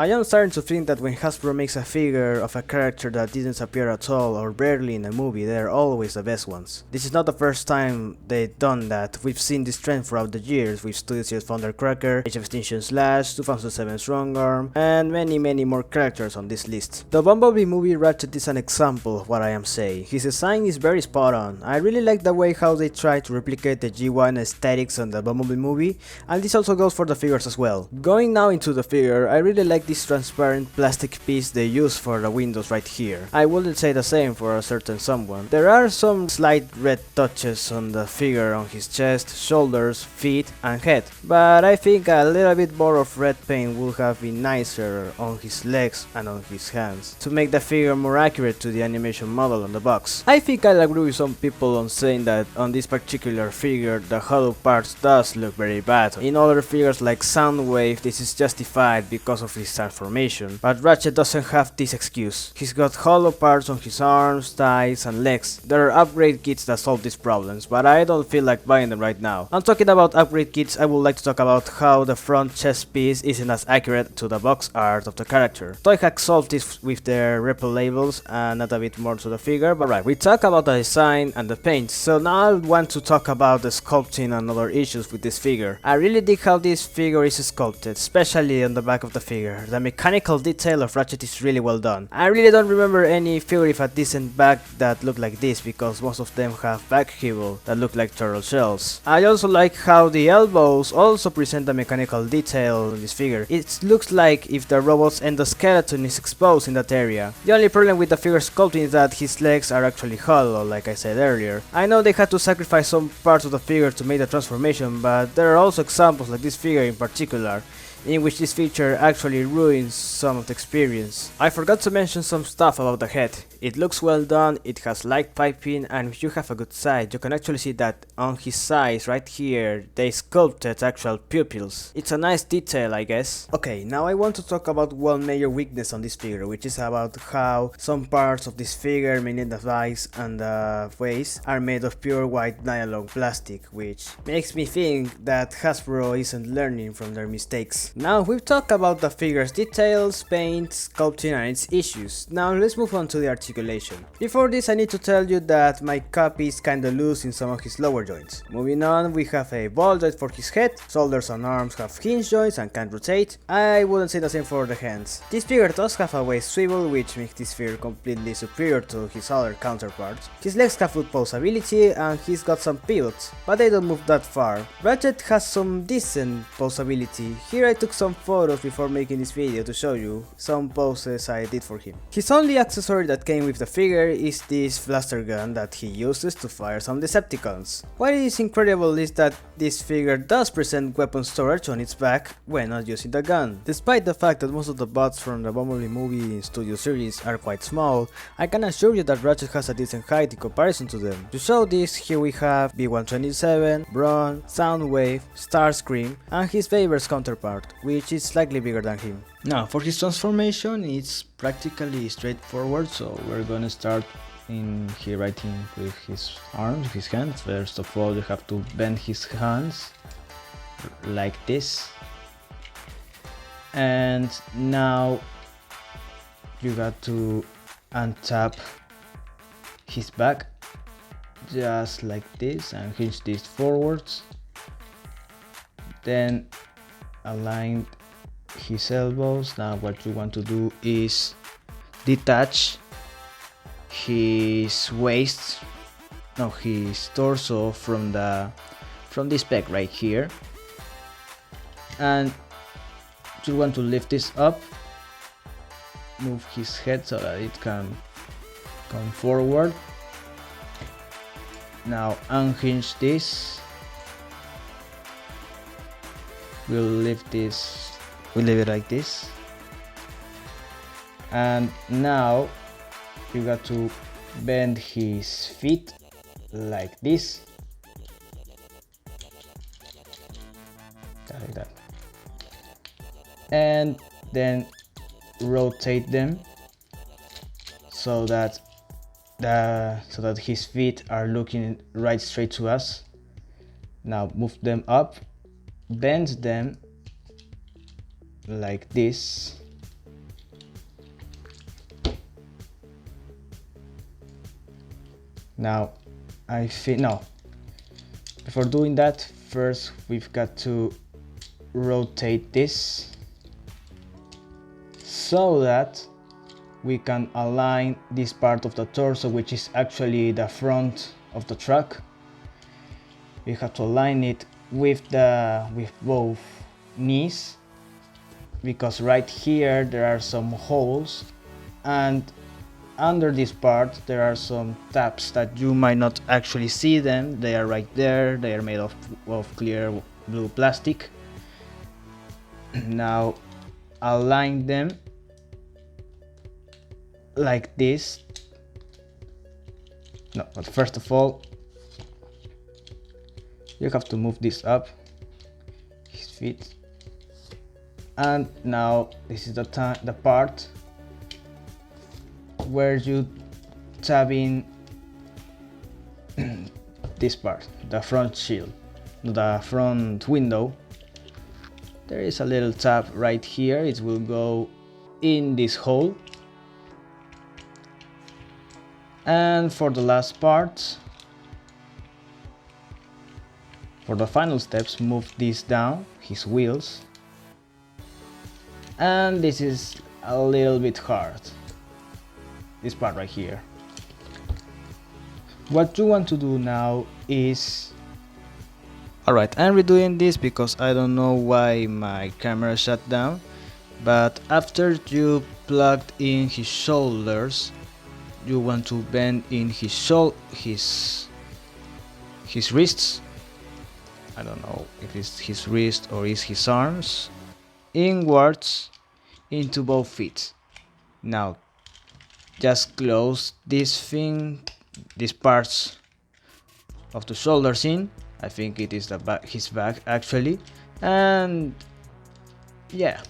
I am starting to think that when Hasbro makes a figure of a character that didn't appear at all or barely in a movie, they're always the best ones. This is not the first time they've done that. We've seen this trend throughout the years with studios such as Thundercracker, Age of Extinction Slash, 2007 Strongarm, and many more characters on this list. The Bumblebee movie Ratchet is an example of what I am saying. His design is very spot on. I really like the way how they try to replicate the G1 aesthetics on the Bumblebee movie, and this also goes for the figures as well. Going now into the figure, I really like this transparent plastic piece they use for the windows right here. I wouldn't say the same for a certain someone. There are some slight red touches on the figure on his chest, shoulders, feet and head, but I think a little bit more of red paint would have been nicer on his legs and on his hands to make the figure more accurate to the animation model on the box. I think I'll agree with some people on saying that on this particular figure the hollow parts does look very bad. In other figures like Soundwave this is justified because of his transformation, but Ratchet doesn't have this excuse. He's got hollow parts on his arms, thighs and legs. There are upgrade kits that solve these problems, but I don't feel like buying them right now. I'm talking about upgrade kits. I would like to talk about how the front chest piece isn't as accurate to the box art of the character. Toy Hack solved this with their repel labels and add a bit more to the figure, but right, we talk about the design and the paint, so now I want to talk about the sculpting and other issues with this figure. I really dig how this figure is sculpted, especially on the back of the figure. The mechanical detail of Ratchet is really well done. I really don't remember any figure with a decent back that look like this, because most of them have back kibble that look like turtle shells. I also like how the elbows also present a mechanical detail in this figure. It looks like if the robot's endoskeleton is exposed in that area. The only problem with the figure sculpting is that his legs are actually hollow, like I said earlier. I know they had to sacrifice some parts of the figure to make the transformation, but there are also examples like this figure in particular, in which this feature actually ruins some of the experience. I forgot to mention some stuff about the head. It looks well done, it has light piping, and if you have a good sight, you can actually see that on his sides right here, they sculpted actual pupils. It's a nice detail, I guess. Okay, now I want to talk about one major weakness on this figure, which is about how some parts of this figure, mainly the thighs and the waist, are made of pure white nylon plastic, which makes me think that Hasbro isn't learning from their mistakes. Now we've talked about the figure's details, paint, sculpting and its issues. Now let's move on to the articulation. Before this I need to tell you that my copy is kinda loose in some of his lower joints. Moving on, we have a ball joint for his head, shoulders and arms have hinge joints and can rotate. I wouldn't say the same for the hands. This figure does have a waist swivel, which makes this figure completely superior to his other counterparts. His legs have foot posability and he's got some pivots, but they don't move that far. Ratchet has some decent posability. Here I took some photos before making this video to show you some poses I did for him. His only accessory that came with the figure is this blaster gun that he uses to fire some Decepticons. What is incredible is that this figure does present weapon storage on its back when not using the gun. Despite the fact that most of the bots from the Bumblebee movie in Studio series are quite small, I can assure you that Ratchet has a decent height in comparison to them. To show this, here we have B127, Brawn, Soundwave, Starscream, and his Vader's counterpart, which is slightly bigger than him. Now, for his transformation, it's practically straightforward, so we're gonna start in here writing with his arms, his hands. First of all, you have to bend his hands like this, and now you got to untap his back just like this and hinge this forwards, then align his elbows. Now what you want to do is detach his waist, no, his torso from this peg right here, and you want to lift this up, move his head so that it can come forward. Now unhinge this, we'll leave it like this, and now you got to bend his feet like this, like that, and then rotate them so that his feet are looking right straight to us. Now move them up, bend them like this, Now I think no. Before doing that, first we've got to rotate this so that we can align this part of the torso, which is actually the front of the truck. We have to align it with both knees, because right here there are some holes, and under this part there are some tabs that you might not actually see them. They are right there. They are made of clear blue plastic. Now align them like this. No, but first of all you have to move this up his feet, and now this is the part where you tab in this part, the front shield, the front window. There is a little tab right here. It will go in this hole. And for the last part, for the final steps, move this down, his wheels. And this is a little bit hard, this part right here. What you want to do now is... Alright, I'm redoing this because I don't know why my camera shut down. But after you plugged in his shoulders, you want to bend in his wrists. I don't know if it's his wrist or is his arms, inwards into both feet. Now just close these parts of the shoulders in. I think it is the back, his back actually. And yeah,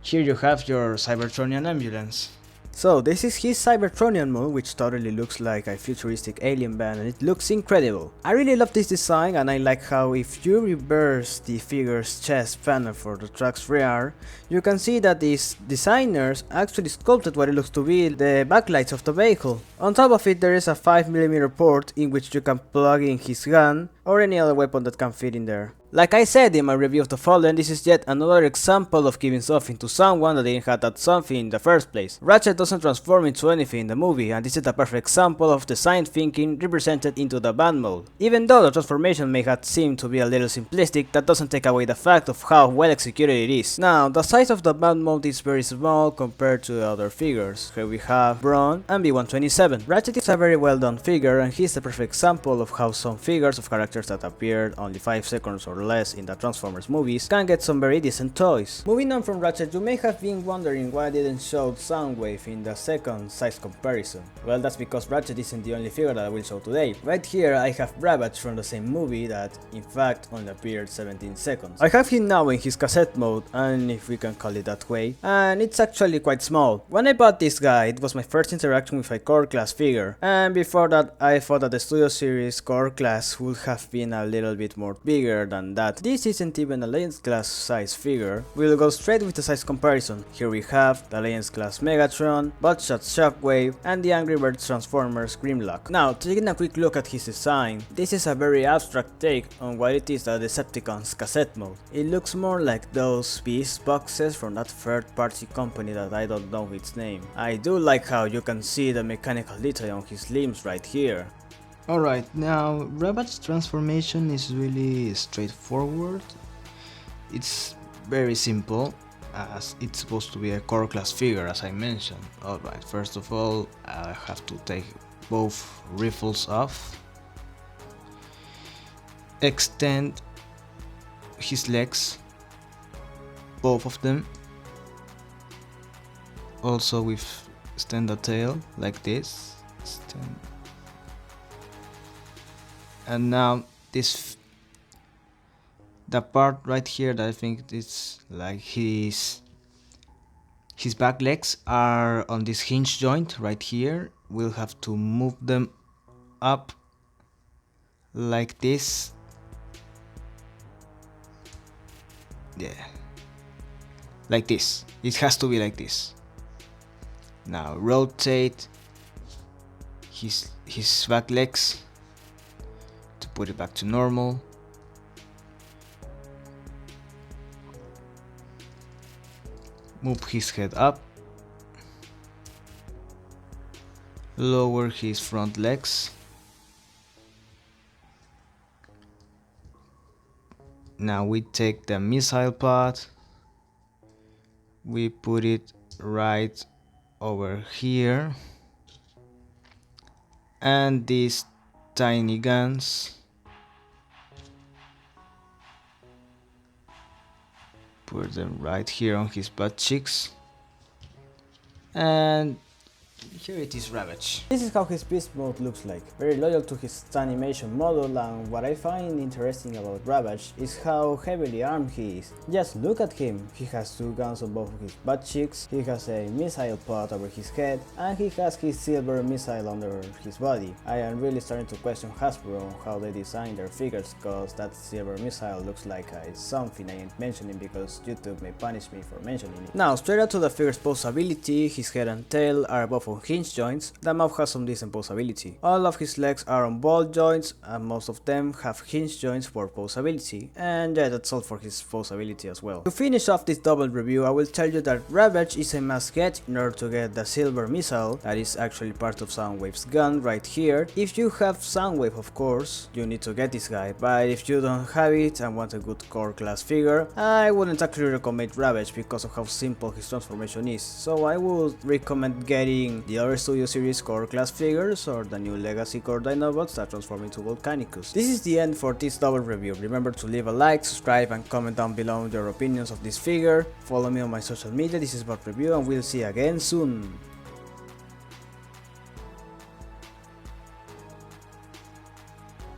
here you have your Cybertronian ambulance. So this is his Cybertronian mode, which totally looks like a futuristic alien band, and it looks incredible. I really love this design, and I like how if you reverse the figure's chest panel for the truck's rear, you can see that these designers actually sculpted what it looks to be the backlights of the vehicle. On top of it there is a 5mm port in which you can plug in his gun or any other weapon that can fit in there. Like I said in my review of the Fallen, this is yet another example of giving something to someone that didn't have that something in the first place. Ratchet doesn't transform into anything in the movie, and this is a perfect example of design thinking represented into the band mode. Even though the transformation may have seemed to be a little simplistic, that doesn't take away the fact of how well executed it is. Now, the size of the band mode is very small compared to the other figures. Here we have Brawn and B127. Ratchet is a very well done figure, and he's the perfect example of how some figures of characters that appeared only 5 seconds or less in the Transformers movies can get some very decent toys. Moving on from Ratchet, you may have been wondering why I didn't show Soundwave in the second size comparison. Well, that's because Ratchet isn't the only figure that I will show today. Right here I have Ravage from the same movie that in fact only appeared 17 seconds. I have him now in his cassette mode, and if we can call it that way, and it's actually quite small. When I bought this guy, it was my first interaction with a core class figure, and before that I thought that the Studio Series core class would have been a little bit more bigger than that. This isn't even a Legends class size figure. We'll go straight with the size comparison. Here we have the Legends class Megatron, Bloodshot Shockwave, and the Angry Birds Transformers Grimlock. Now, taking a quick look at his design, this is a very abstract take on what it is the Decepticons cassette mode. It looks more like those Beast boxes from that third-party company that I don't know its name. I do like how you can see the mechanical detail on his limbs right here. Alright, now Ravage's transformation is really straightforward. It's very simple, as it's supposed to be a core class figure, as I mentioned. Alright, first of all, I have to take both riffles off, extend his legs, both of them. Also with extend the tail like this. And now the part right here that I think it's like his back legs are on this hinge joint right here. We'll have to move them up like this. Yeah, like this. It has to be like this. Now rotate his back legs to put it back to normal. Move his head up. Lower his front legs. Now we take the missile pod. We put it right over here. And these tiny guns. Put them right here on his butt cheeks. And here it is, Ravage. This is how his beast mode looks like. Very loyal to his animation model, and what I find interesting about Ravage is how heavily armed he is. Just look at him. He has 2 guns on both of his butt cheeks, he has a missile pod over his head, and he has his silver missile under his body. I am really starting to question Hasbro on how they design their figures, cause that silver missile looks like something I ain't mentioning because YouTube may punish me for mentioning it. Now straight out to the figure's posability, his head and tail are both on hinge joints. The mouth has some decent posability. All of his legs are on ball joints, and most of them have hinge joints for posability. And yeah, that's all for his posability as well. To finish off this double review, I will tell you that Ravage is a must get in order to get the silver missile that is actually part of Soundwave's gun right here. If you have Soundwave, of course, you need to get this guy, but if you don't have it and want a good core class figure, I wouldn't actually recommend Ravage because of how simple his transformation is. So I would recommend getting the other Studio Series core class figures or the new Legacy core Dinobots that transform into Volcanicus. This is the end for this double review. Remember to leave a like, subscribe, and comment down below your opinions of this figure. Follow me on my social media. This is Bot Review, and we'll see you again soon.